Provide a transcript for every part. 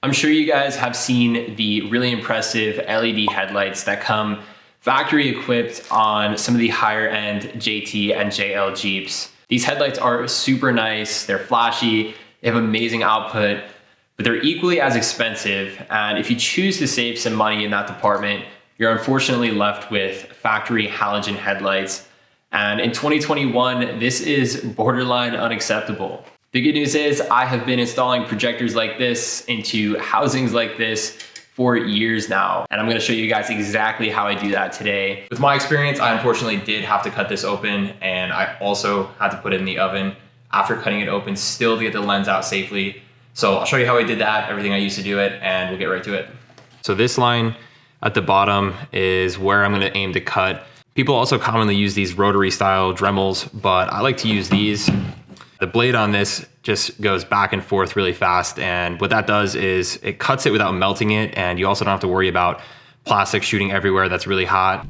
I'm sure you guys have seen the really impressive LED headlights that come factory equipped on some of the higher end JT and JL Jeeps. These headlights are super nice, they're flashy, they have amazing output, but they're equally as expensive. And if you choose to save some money in that department, you're unfortunately left with factory halogen headlights. And in 2021, this is borderline unacceptable. The good news is I have been installing projectors like this into housings like this for years now. And I'm gonna show you guys exactly how I do that today. With my experience, I unfortunately did have to cut this open, and I also had to put it in the oven after cutting it open still to get the lens out safely. So I'll show you how I did that, everything I used to do it, and we'll get right to it. So this line at the bottom is where I'm gonna aim to cut. People also commonly use these rotary style Dremels, but I like to use these. The blade on this just goes back and forth really fast, and what that does is it cuts it without melting it, and you also don't have to worry about plastic shooting everywhere that's really hot.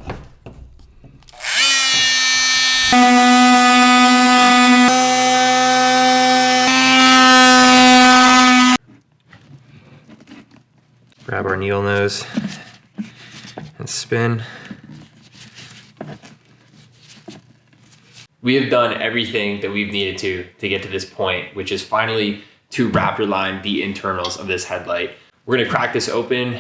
Grab our needle nose and spin. We have done everything that we've needed to get to this point, which is finally to Raptor line the internals of this headlight. We're gonna crack this open,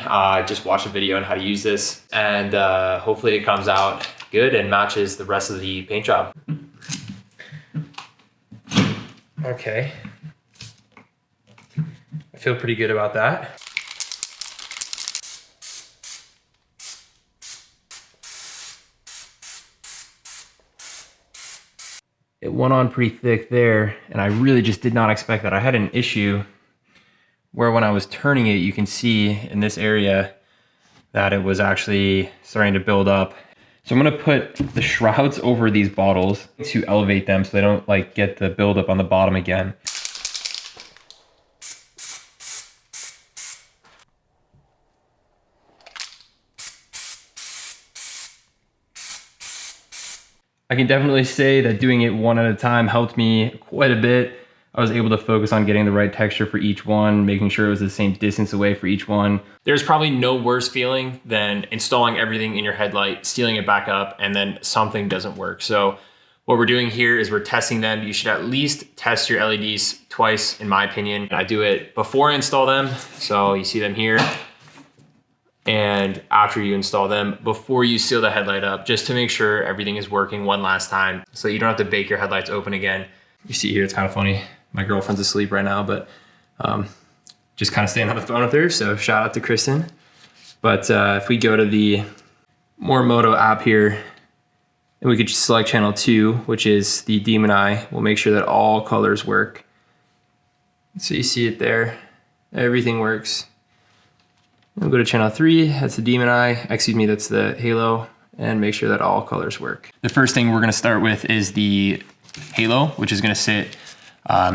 just watch a video on how to use this, and hopefully it comes out good and matches the rest of the paint job. Okay. I feel pretty good about that. It went on pretty thick there, and I really just did not expect that. I had an issue where when I was turning it, you can see in this area that it was actually starting to build up. So I'm gonna put the shrouds over these bottles to elevate them so they don't like get the buildup on the bottom again. I can definitely say that doing it one at a time helped me quite a bit. I was able to focus on getting the right texture for each one, making sure it was the same distance away for each one. There's probably no worse feeling than installing everything in your headlight, steeling it back up, and then something doesn't work. So what we're doing here is we're testing them. You should at least test your LEDs twice, in my opinion. I do it before I install them. So you see them here. And after you install them, before you seal the headlight up, just to make sure everything is working one last time so you don't have to bake your headlights open again. You see here, it's kind of funny. My girlfriend's asleep right now, but just kind of staying on the phone with her, so shout out to Kristen. But if we go to the Morimoto app here, and we could just select channel 2, which is the demon eye, we'll make sure that all colors work. So you see it there, everything works. We'll go to channel 3, that's the demon eye, excuse me, that's the halo, and make sure that all colors work. The first thing we're gonna start with is the halo, which is gonna sit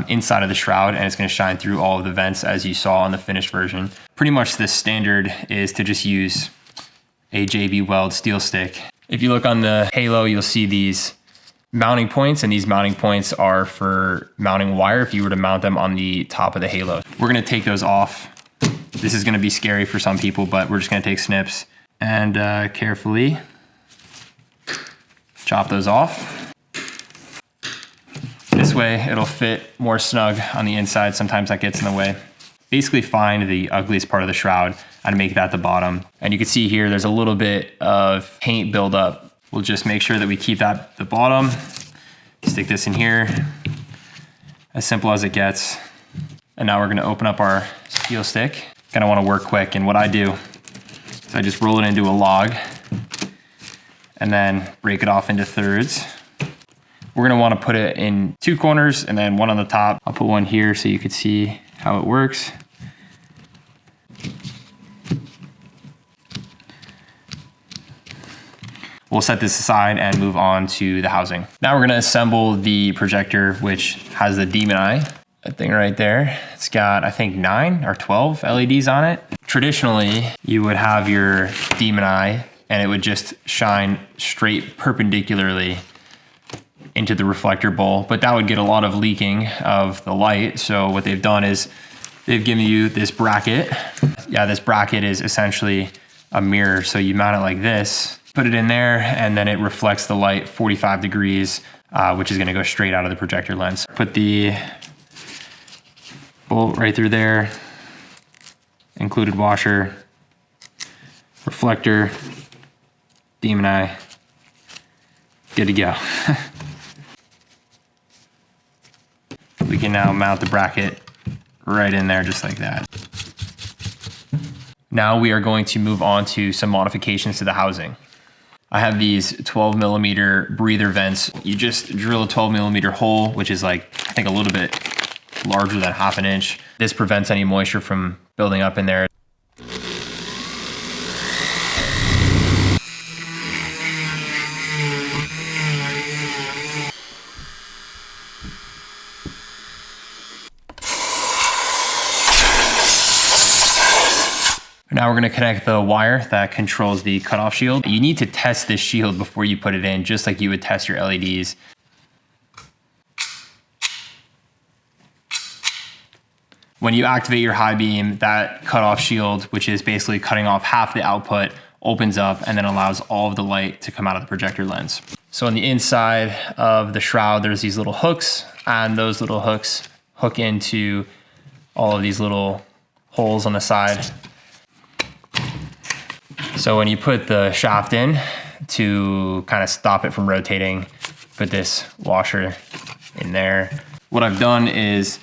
inside of the shroud, and it's gonna shine through all of the vents as you saw on the finished version. Pretty much the standard is to just use a JB Weld steel stick. If you look on the halo, you'll see these mounting points, and these mounting points are for mounting wire if you were to mount them on the top of the halo. We're gonna take those off. This is gonna be scary for some people, but we're just gonna take snips and carefully chop those off. This way it'll fit more snug on the inside. Sometimes that gets in the way. Basically find the ugliest part of the shroud and make that the bottom. And you can see here, there's a little bit of paint buildup. We'll just make sure that we keep that the bottom. Stick this in here, as simple as it gets. And now we're gonna open up our steel stick. Gonna wanna work quick, and what I do is I just roll it into a log and then break it off into thirds. We're gonna wanna put it in 2 corners and then one on the top. I'll put one here so you can see how it works. We'll set this aside and move on to the housing. Now we're gonna assemble the projector, which has the demon eye. That thing right there, it's got, I think 9 or 12 LEDs on it. Traditionally, you would have your demon eye and it would just shine straight perpendicularly into the reflector bowl, but that would get a lot of leaking of the light. So what they've done is they've given you this bracket. Yeah, this bracket is essentially a mirror. So you mount it like this, put it in there, and then it reflects the light 45 degrees, which is gonna go straight out of the projector lens. Put the bolt right through there, included washer, reflector, demon eye, good to go. We can now mount the bracket right in there just like that. Now we are going to move on to some modifications to the housing. I have these 12mm breather vents. You just drill a 12mm hole, which is like, I think a little bit larger than 1/2 inch. This prevents any moisture from building up in there. Now we're gonna connect the wire that controls the cutoff shield. You need to test this shield before you put it in, just like you would test your LEDs. When you activate your high beam, that cutoff shield, which is basically cutting off half the output, opens up and then allows all of the light to come out of the projector lens. So on the inside of the shroud, there's these little hooks, and those little hooks hook into all of these little holes on the side. So when you put the shaft in to kind of stop it from rotating, put this washer in there. What I've done is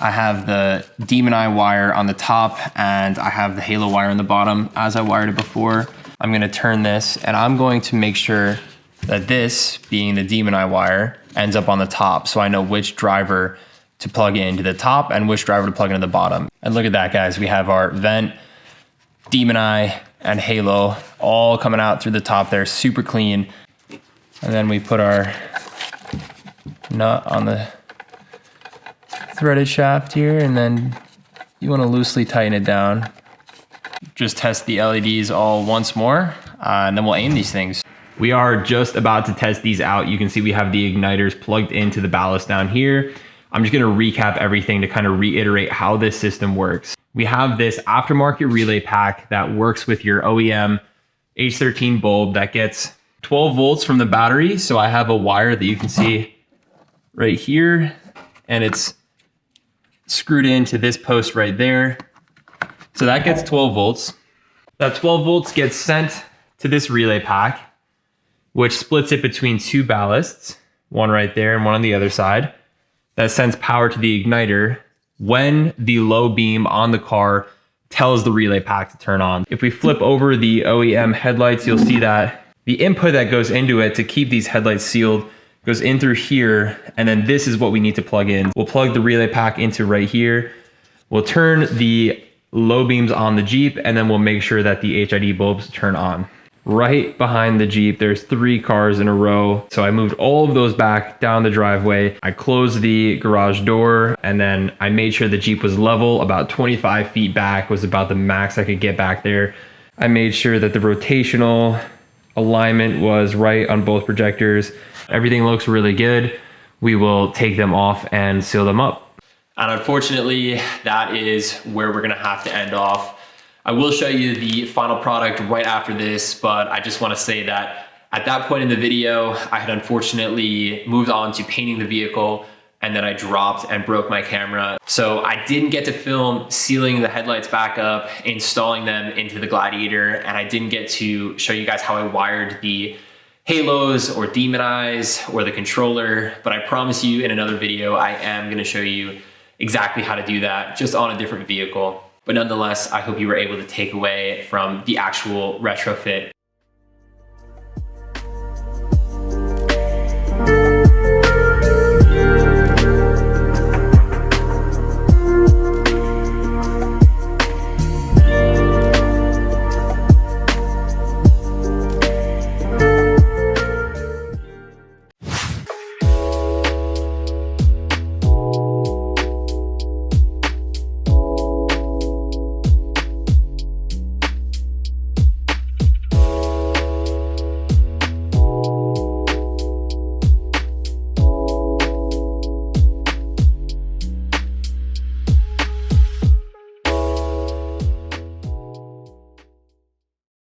I have the demon eye wire on the top and I have the halo wire on the bottom as I wired it before. I'm gonna turn this and I'm going to make sure that this, being the demon eye wire, ends up on the top, so I know which driver to plug into the top and which driver to plug into the bottom. And look at that, guys. We have our vent, demon eye, and halo all coming out through the top there, super clean. And then we put our nut on the threaded shaft here, and then you want to loosely tighten it down. Just test the LEDs all once more, and then we'll aim these things. We are just about to test these out. You can see we have the igniters plugged into the ballast down here. I'm just gonna recap everything to kind of reiterate how this system works. We have this aftermarket relay pack that works with your OEM H13 bulb that gets 12 volts from the battery. So I have a wire that you can see right here, and it's screwed into this post right there. So that gets 12 volts. That 12 volts gets sent to this relay pack, which splits it between two ballasts, one right there and one on the other side. That sends power to the igniter when the low beam on the car tells the relay pack to turn on. If we flip over the OEM headlights, you'll see that the input that goes into it to keep these headlights sealed goes in through here, and then this is what we need to plug in. We'll plug the relay pack into right here. We'll turn the low beams on the Jeep, and then we'll make sure that the HID bulbs turn on. Right behind the Jeep, there's 3 cars in a row. So I moved all of those back down the driveway. I closed the garage door, and then I made sure the Jeep was level. About 25 feet back was about the max I could get back there. I made sure that the rotational alignment was right on both projectors. Everything looks really good. We will take them off and seal them up. And unfortunately, that is where we're gonna have to end off. I will show you the final product right after this, but I just want to say that at that point in the video, I had unfortunately moved on to painting the vehicle, and then I dropped and broke my camera. So I didn't get to film sealing the headlights back up, installing them into the Gladiator, and I didn't get to show you guys how I wired the halos or demon eyes or the controller, but I promise you in another video, I am going to show you exactly how to do that, just on a different vehicle. But nonetheless, I hope you were able to take away from the actual retrofit